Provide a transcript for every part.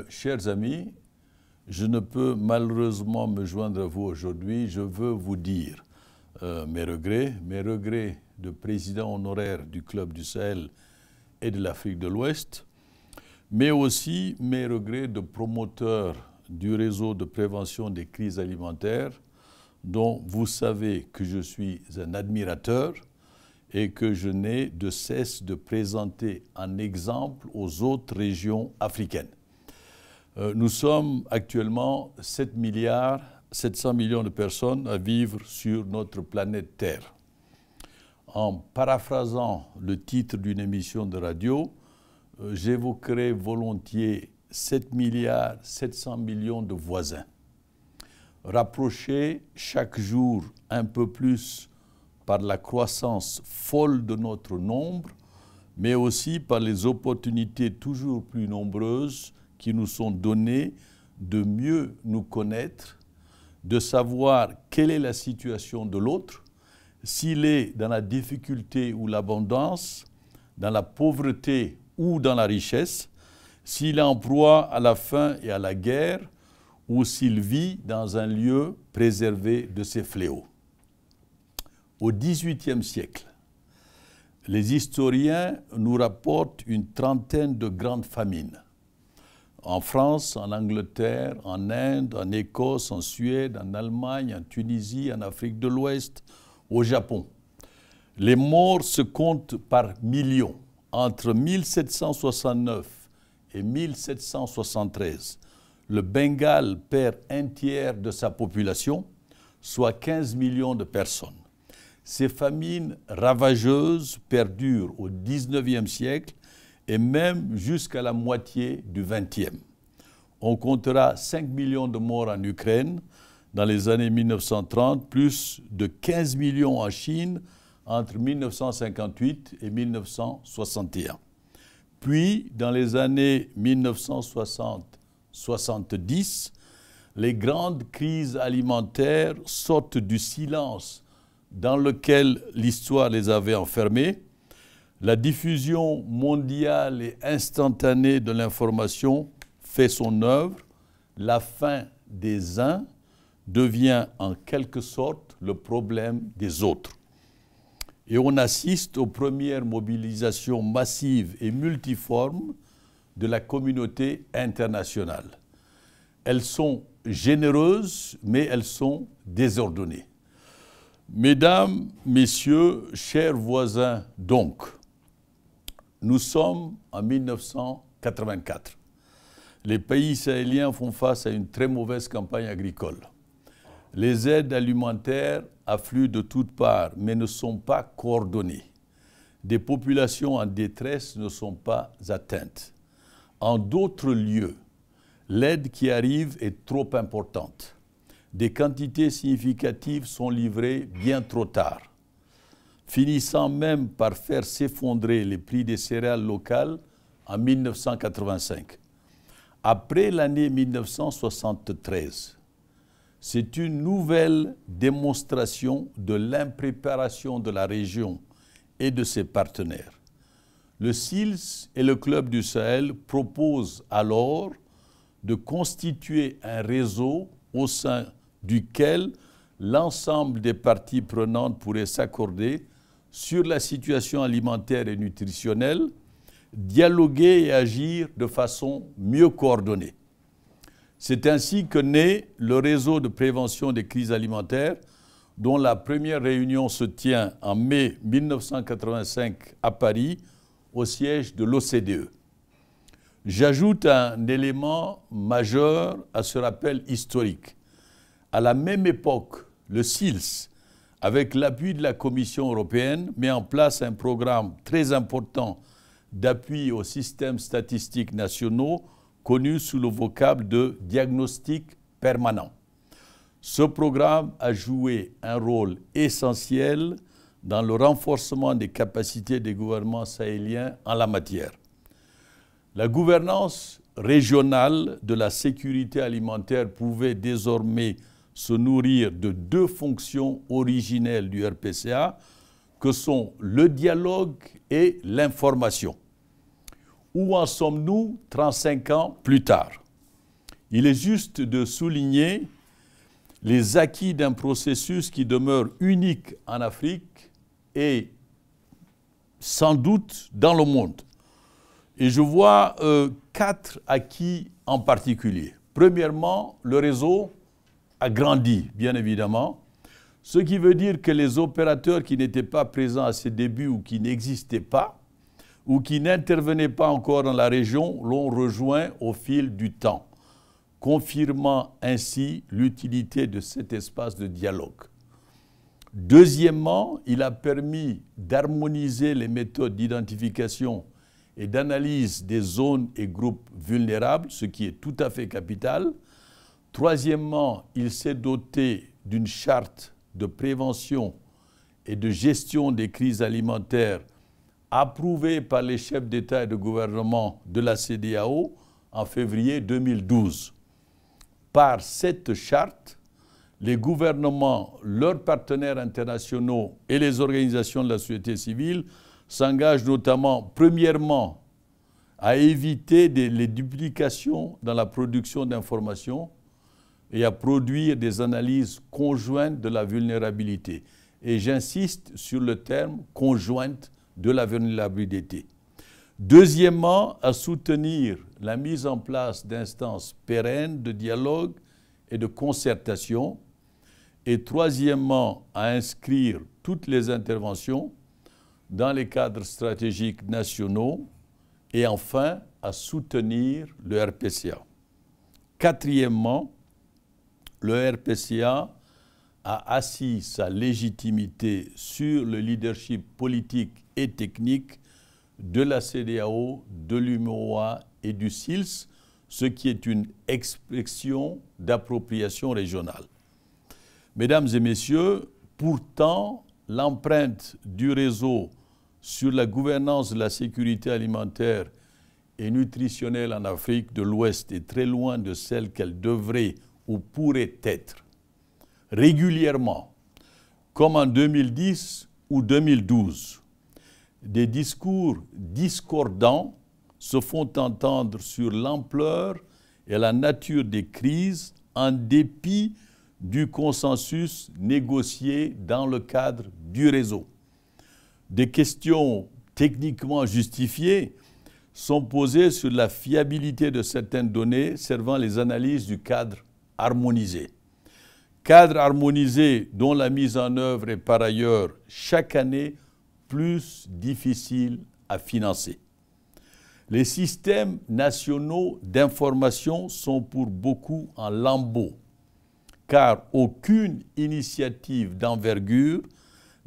Chers amis, je ne peux malheureusement me joindre à vous aujourd'hui. Je veux vous dire mes regrets de président honoraire du Club du Sahel et de l'Afrique de l'Ouest, mais aussi mes regrets de promoteur du réseau de prévention des crises alimentaires, dont vous savez que je suis un admirateur et que je n'ai de cesse de présenter un exemple aux autres régions africaines. Nous sommes actuellement 7,7 milliards de personnes à vivre sur notre planète Terre. En paraphrasant le titre d'une émission de radio, j'évoquerai volontiers 7,7 milliards de voisins. Rapprochés chaque jour un peu plus par la croissance folle de notre nombre, mais aussi par les opportunités toujours plus nombreuses qui nous sont données de mieux nous connaître, de savoir quelle est la situation de l'autre, s'il est dans la difficulté ou l'abondance, dans la pauvreté ou dans la richesse, s'il est en proie à la faim et à la guerre, ou s'il vit dans un lieu préservé de ces fléaux. Au XVIIIe siècle, les historiens nous rapportent une trentaine de grandes famines. En France, en Angleterre, en Inde, en Écosse, en Suède, en Allemagne, en Tunisie, en Afrique de l'Ouest, au Japon. Les morts se comptent par millions. Entre 1769 et 1773, le Bengale perd un tiers de sa population, soit 15 millions de personnes. Ces famines ravageuses perdurent au XIXe siècle et même jusqu'à la moitié du XXe. On comptera 5 millions de morts en Ukraine dans les années 1930, plus de 15 millions en Chine entre 1958 et 1961. Puis, dans les années 1960-70, les grandes crises alimentaires sortent du silence dans lequel l'histoire les avait enfermés. La diffusion mondiale et instantanée de l'information fait son œuvre. La faim des uns devient en quelque sorte le problème des autres. Et on assiste aux premières mobilisations massives et multiformes de la communauté internationale. Elles sont généreuses, mais elles sont désordonnées. Mesdames, Messieurs, chers voisins donc, nous sommes en 1984. Les pays sahéliens font face à une très mauvaise campagne agricole. Les aides alimentaires affluent de toutes parts, mais ne sont pas coordonnées. Des populations en détresse ne sont pas atteintes. En d'autres lieux, l'aide qui arrive est trop importante. Des quantités significatives sont livrées bien trop tard, finissant même par faire s'effondrer les prix des céréales locales en 1985. Après l'année 1973, c'est une nouvelle démonstration de l'impréparation de la région et de ses partenaires. Le SILS et le Club du Sahel proposent alors de constituer un réseau au sein duquel l'ensemble des parties prenantes pourraient s'accorder sur la situation alimentaire et nutritionnelle, dialoguer et agir de façon mieux coordonnée. C'est ainsi que naît le réseau de prévention des crises alimentaires, dont la première réunion se tient en mai 1985 à Paris, au siège de l'OCDE. J'ajoute un élément majeur à ce rappel historique. À la même époque, le SILS, avec l'appui de la Commission européenne, met en place un programme très important d'appui aux systèmes statistiques nationaux, connu sous le vocable de diagnostic permanent. Ce programme a joué un rôle essentiel dans le renforcement des capacités des gouvernements sahéliens en la matière. La gouvernance régionale de la sécurité alimentaire pouvait désormais se nourrir de deux fonctions originelles du RPCA, que sont le dialogue et l'information. Où en sommes-nous 35 ans plus tard? Il est juste de souligner les acquis d'un processus qui demeure unique en Afrique et sans doute dans le monde. Et je vois 4 acquis en particulier. Premièrement, le réseau a grandi, bien évidemment, ce qui veut dire que les opérateurs qui n'étaient pas présents à ses débuts ou qui n'existaient pas, ou qui n'intervenaient pas encore dans la région, l'ont rejoint au fil du temps, confirmant ainsi l'utilité de cet espace de dialogue. Deuxièmement, il a permis d'harmoniser les méthodes d'identification et d'analyse des zones et groupes vulnérables, ce qui est tout à fait capital. Troisièmement, il s'est doté d'une charte de prévention et de gestion des crises alimentaires approuvée par les chefs d'État et de gouvernement de la CEDEAO en février 2012. Par cette charte, les gouvernements, leurs partenaires internationaux et les organisations de la société civile s'engagent notamment, premièrement, à éviter les duplications dans la production d'informations et à produire des analyses conjointes de la vulnérabilité. Et j'insiste sur le terme « conjointe de la vulnérabilité ». Deuxièmement, à soutenir la mise en place d'instances pérennes de dialogue et de concertation. Et troisièmement, à inscrire toutes les interventions dans les cadres stratégiques nationaux. Et enfin, à soutenir le RPCA. Quatrièmement, le RPCA a assis sa légitimité sur le leadership politique et technique de la CEDEAO, de l'UMOA et du SILS, ce qui est une expression d'appropriation régionale. Mesdames et messieurs, pourtant, l'empreinte du réseau sur la gouvernance de la sécurité alimentaire et nutritionnelle en Afrique de l'Ouest est très loin de celle qu'elle devrait ou pourrait être. Régulièrement, comme en 2010 ou 2012, des discours discordants se font entendre sur l'ampleur et la nature des crises en dépit du consensus négocié dans le cadre du réseau. Des questions techniquement justifiées sont posées sur la fiabilité de certaines données servant les analyses du cadre harmonisé. Cadre harmonisé dont la mise en œuvre est par ailleurs chaque année plus difficile à financer. Les systèmes nationaux d'information sont pour beaucoup en lambeaux, car aucune initiative d'envergure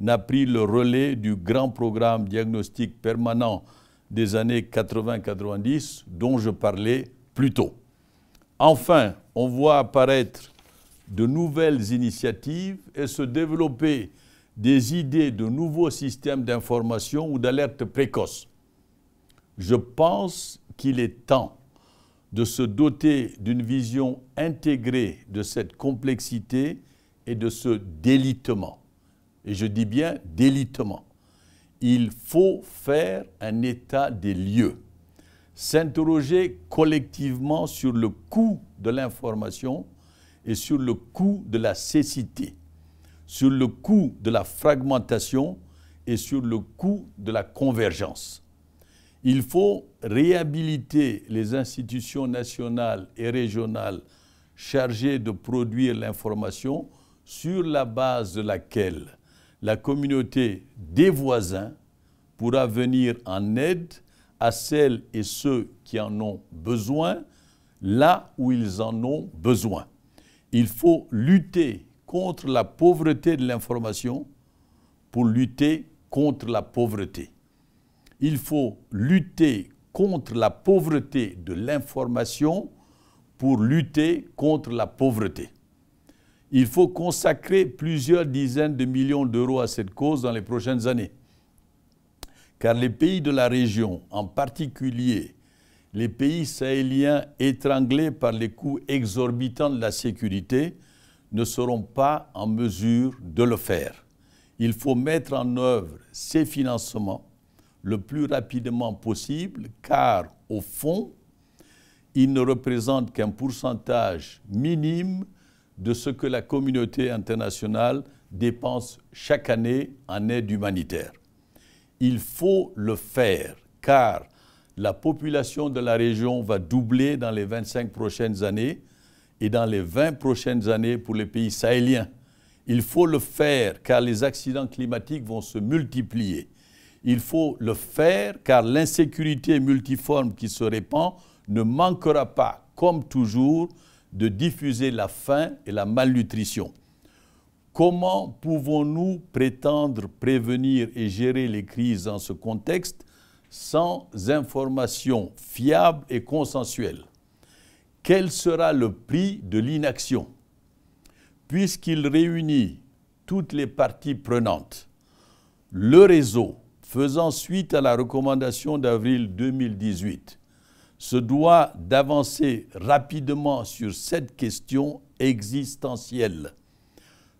n'a pris le relais du grand programme diagnostic permanent des années 80-90 dont je parlais plus tôt. Enfin, on voit apparaître de nouvelles initiatives et se développer des idées de nouveaux systèmes d'information ou d'alerte précoce. Je pense qu'il est temps de se doter d'une vision intégrée de cette complexité et de ce délitement. Et je dis bien délitement. Il faut faire un état des lieux, s'interroger collectivement sur le coût de l'information et sur le coût de la cécité, sur le coût de la fragmentation et sur le coût de la convergence. Il faut réhabiliter les institutions nationales et régionales chargées de produire l'information sur la base de laquelle la communauté des voisins pourra venir en aide à celles et ceux qui en ont besoin, là où ils en ont besoin. Il faut lutter contre la pauvreté de l'information pour lutter contre la pauvreté. Il faut lutter contre la pauvreté de l'information pour lutter contre la pauvreté. Il faut consacrer plusieurs dizaines de millions d'euros à cette cause dans les prochaines années. Car les pays de la région, en particulier les pays sahéliens étranglés par les coûts exorbitants de la sécurité, ne seront pas en mesure de le faire. Il faut mettre en œuvre ces financements le plus rapidement possible, car au fond, ils ne représentent qu'un pourcentage minime de ce que la communauté internationale dépense chaque année en aide humanitaire. Il faut le faire, car la population de la région va doubler dans les 25 prochaines années et dans les 20 prochaines années pour les pays sahéliens. Il faut le faire, car les accidents climatiques vont se multiplier. Il faut le faire, car l'insécurité multiforme qui se répand ne manquera pas, comme toujours, de diffuser la faim et la malnutrition. Comment pouvons-nous prétendre prévenir et gérer les crises dans ce contexte sans information fiable et consensuelle? Quel sera le prix de l'inaction? Puisqu'il réunit toutes les parties prenantes, le réseau, faisant suite à la recommandation d'avril 2018, se doit d'avancer rapidement sur cette question existentielle.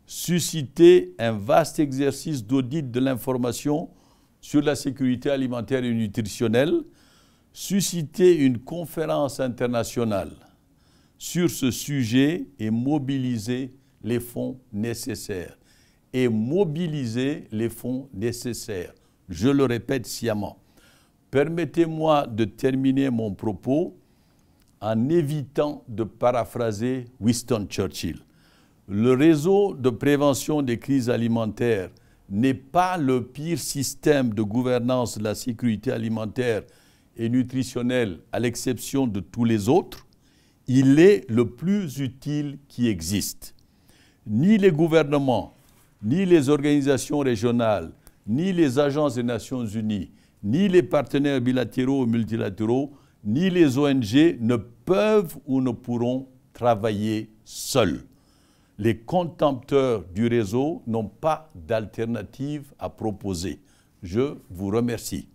Susciter un vaste exercice d'audit de l'information sur la sécurité alimentaire et nutritionnelle, susciter une conférence internationale sur ce sujet et mobiliser les fonds nécessaires. Et mobiliser les fonds nécessaires. Je le répète sciemment. Permettez-moi de terminer mon propos en évitant de paraphraser Winston Churchill. Le réseau de prévention des crises alimentaires n'est pas le pire système de gouvernance de la sécurité alimentaire et nutritionnelle à l'exception de tous les autres. Il est le plus utile qui existe. Ni les gouvernements, ni les organisations régionales, ni les agences des Nations Unies, ni les partenaires bilatéraux ou multilatéraux, ni les ONG ne peuvent ou ne pourront travailler seuls. Les contempteurs du réseau n'ont pas d'alternative à proposer. Je vous remercie.